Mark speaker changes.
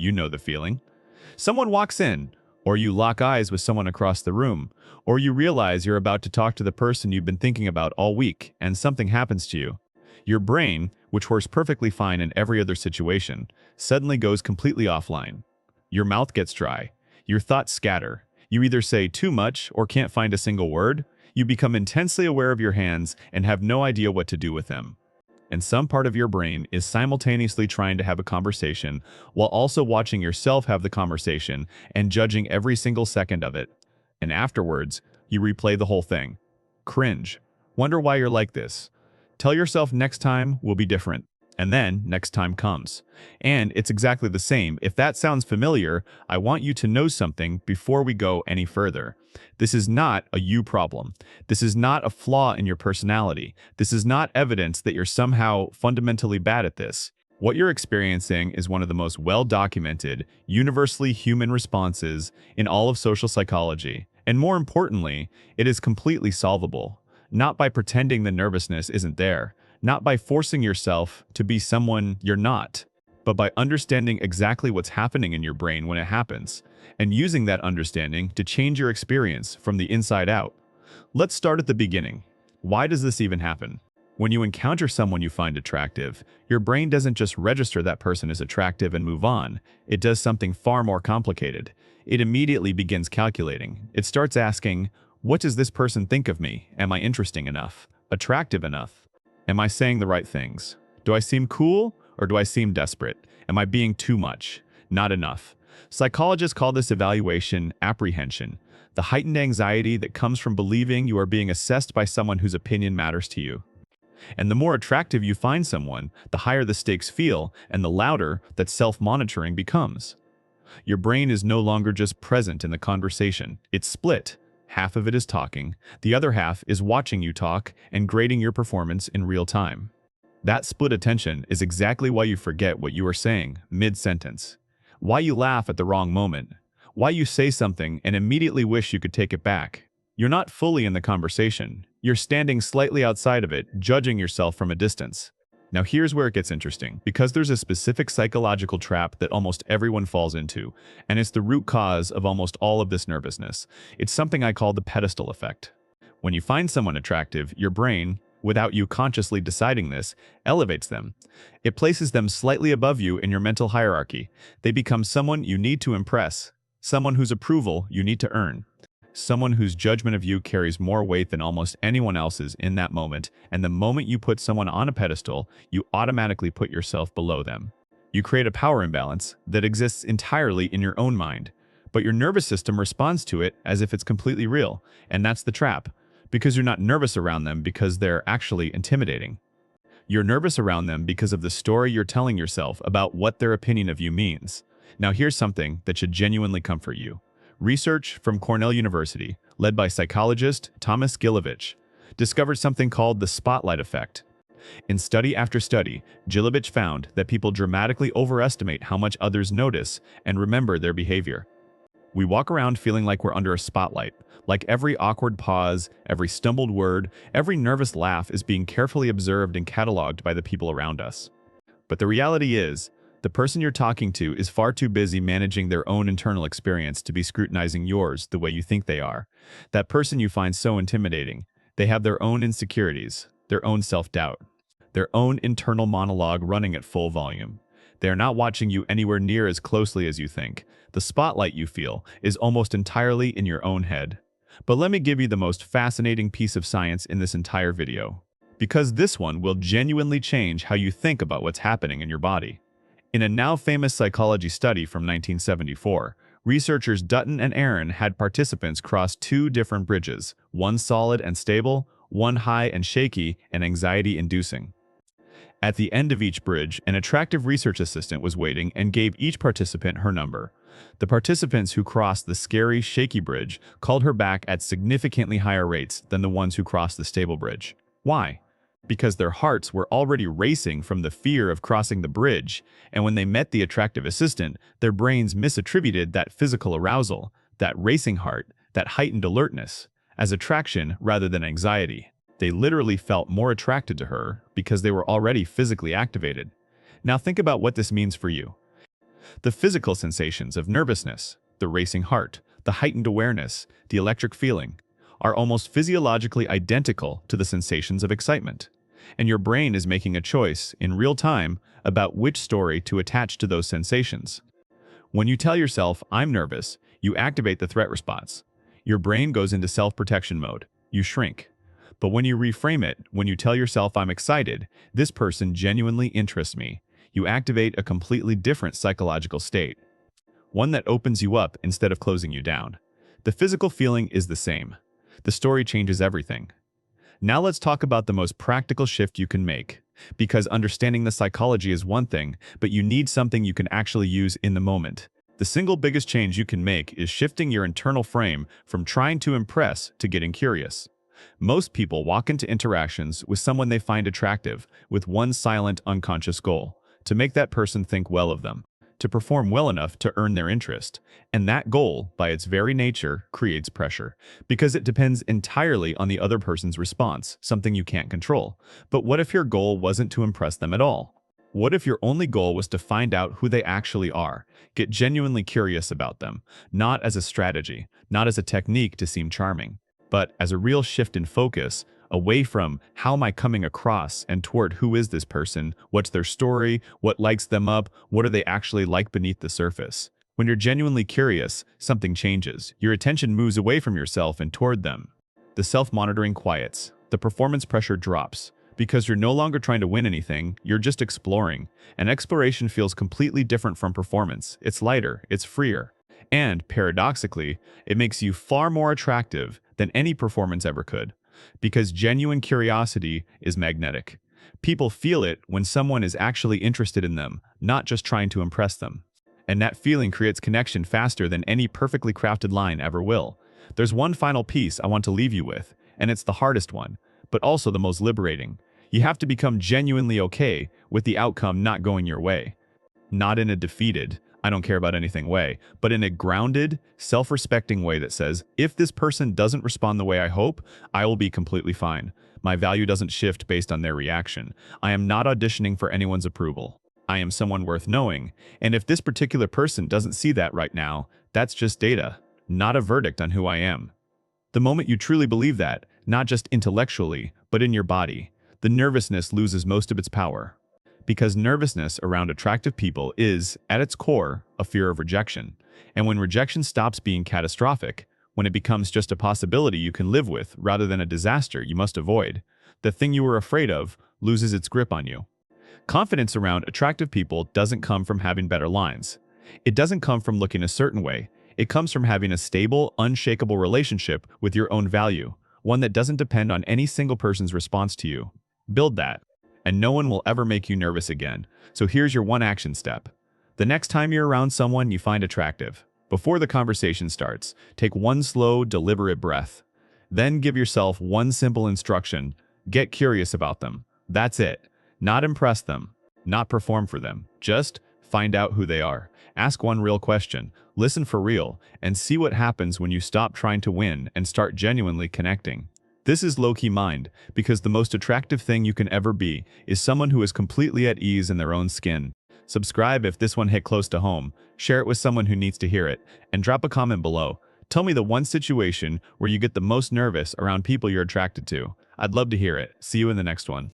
Speaker 1: You know the feeling. Someone walks in, or you lock eyes with someone across the room, or you realize you're about to talk to the person you've been thinking about all week, and something happens to you. Your brain, which works perfectly fine in every other situation, suddenly goes completely offline. Your mouth gets dry. Your thoughts scatter. You either say too much or can't find a single word. You become intensely aware of your hands and have no idea what to do with them. And some part of your brain is simultaneously trying to have a conversation while also watching yourself have the conversation and judging every single second of it. And afterwards, you replay the whole thing. Cringe. Wonder why you're like this. Tell yourself next time will be different. And then next time comes. And it's exactly the same. If that sounds familiar, I want you to know something before we go any further. This is not a you problem. This is not a flaw in your personality. This is not evidence that you're somehow fundamentally bad at this. What you're experiencing is one of the most well-documented, universally human responses in all of social psychology. And more importantly, it is completely solvable. Not by pretending the nervousness isn't there, not by forcing yourself to be someone you're not, but by understanding exactly what's happening in your brain when it happens, and using that understanding to change your experience from the inside out. Let's start at the beginning. Why does this even happen? When you encounter someone you find attractive, your brain doesn't just register that person as attractive and move on. It does something far more complicated. It immediately begins calculating. It starts asking, what does this person think of me? Am I interesting enough? Attractive enough? Am I saying the right things? Do I seem cool or do I seem desperate? Am I being too much? Not enough. Psychologists call this evaluation apprehension, the heightened anxiety that comes from believing you are being assessed by someone whose opinion matters to you. And the more attractive you find someone, the higher the stakes feel and the louder that self-monitoring becomes. Your brain is no longer just present in the conversation, it's split. Half of it is talking, the other half is watching you talk and grading your performance in real time. That split attention is exactly why you forget what you are saying mid-sentence, why you laugh at the wrong moment, why you say something and immediately wish you could take it back. You're not fully in the conversation, you're standing slightly outside of it, judging yourself from a distance. Now here's where it gets interesting, because there's a specific psychological trap that almost everyone falls into, and it's the root cause of almost all of this nervousness. It's something I call the pedestal effect. When you find someone attractive, your brain, without you consciously deciding this, elevates them. It places them slightly above you in your mental hierarchy. They become someone you need to impress, someone whose approval you need to earn. Someone whose judgment of you carries more weight than almost anyone else's in that moment, and the moment you put someone on a pedestal, you automatically put yourself below them. You create a power imbalance that exists entirely in your own mind, but your nervous system responds to it as if it's completely real, and that's the trap, because you're not nervous around them because they're actually intimidating. You're nervous around them because of the story you're telling yourself about what their opinion of you means. Now here's something that should genuinely comfort you. Research from Cornell University, led by psychologist Thomas Gilovich, discovered something called the spotlight effect. In study after study, Gilovich found that people dramatically overestimate how much others notice and remember their behavior. We walk around feeling like we're under a spotlight, like every awkward pause, every stumbled word, every nervous laugh is being carefully observed and cataloged by the people around us. But the reality is, the person you're talking to is far too busy managing their own internal experience to be scrutinizing yours the way you think they are. That person you find so intimidating, they have their own insecurities, their own self-doubt, their own internal monologue running at full volume. They are not watching you anywhere near as closely as you think. The spotlight you feel is almost entirely in your own head. But let me give you the most fascinating piece of science in this entire video, because this one will genuinely change how you think about what's happening in your body. In a now famous psychology study from 1974, researchers Dutton and Aaron had participants cross two different bridges, one solid and stable, one high and shaky and anxiety-inducing. At the end of each bridge, an attractive research assistant was waiting and gave each participant her number. The participants who crossed the scary, shaky bridge called her back at significantly higher rates than the ones who crossed the stable bridge. Why? Because their hearts were already racing from the fear of crossing the bridge, and when they met the attractive assistant, their brains misattributed that physical arousal, that racing heart, that heightened alertness, as attraction rather than anxiety. They literally felt more attracted to her because they were already physically activated. Now think about what this means for you. The physical sensations of nervousness, the racing heart, the heightened awareness, the electric feeling, are almost physiologically identical to the sensations of excitement. And your brain is making a choice in real time about which story to attach to those sensations. When you tell yourself, "I'm nervous," you activate the threat response. Your brain goes into self-protection mode. You shrink. But when you reframe it, when you tell yourself, "I'm excited, this person genuinely interests me," you activate a completely different psychological state. One that opens you up instead of closing you down. The physical feeling is the same. The story changes everything. Now let's talk about the most practical shift you can make. Because understanding the psychology is one thing, but you need something you can actually use in the moment. The single biggest change you can make is shifting your internal frame from trying to impress to getting curious. Most people walk into interactions with someone they find attractive with one silent, unconscious goal: to make that person think well of them, to perform well enough to earn their interest. And that goal, by its very nature, creates pressure, because it depends entirely on the other person's response, something you can't control. But what if your goal wasn't to impress them at all? What if your only goal was to find out who they actually are, get genuinely curious about them, not as a strategy, not as a technique to seem charming, but as a real shift in focus, away from "how am I coming across" and toward "who is this person, what's their story, what lights them up, what are they actually like beneath the surface?" When you're genuinely curious, something changes. Your attention moves away from yourself and toward them. The self-monitoring quiets. The performance pressure drops. Because you're no longer trying to win anything, you're just exploring. And exploration feels completely different from performance. It's lighter, it's freer. And, paradoxically, it makes you far more attractive than any performance ever could. Because genuine curiosity is magnetic. People feel it when someone is actually interested in them, not just trying to impress them. And that feeling creates connection faster than any perfectly crafted line ever will. There's one final piece I want to leave you with, and it's the hardest one, but also the most liberating. You have to become genuinely okay with the outcome not going your way. Not in a defeated, "I don't care about anything" way, but in a grounded, self-respecting way that says, if this person doesn't respond the way I hope, I will be completely fine. My value doesn't shift based on their reaction. I am not auditioning for anyone's approval. I am someone worth knowing, and if this particular person doesn't see that right now, that's just data, not a verdict on who I am. The moment you truly believe that, not just intellectually, but in your body, the nervousness loses most of its power. Because nervousness around attractive people is, at its core, a fear of rejection. And when rejection stops being catastrophic, when it becomes just a possibility you can live with rather than a disaster you must avoid, the thing you were afraid of loses its grip on you. Confidence around attractive people doesn't come from having better lines. It doesn't come from looking a certain way. It comes from having a stable, unshakable relationship with your own value, one that doesn't depend on any single person's response to you. Build that, and no one will ever make you nervous again. So here's your one action step. The next time you're around someone you find attractive, before the conversation starts, take one slow, deliberate breath. Then give yourself one simple instruction: get curious about them. That's it. Not impress them, not perform for them. Just find out who they are. Ask one real question, listen for real, and see what happens when you stop trying to win and start genuinely connecting. This is Lowkey Mind, because the most attractive thing you can ever be is someone who is completely at ease in their own skin. Subscribe if this one hit close to home, share it with someone who needs to hear it, and drop a comment below. Tell me the one situation where you get the most nervous around people you're attracted to. I'd love to hear it. See you in the next one.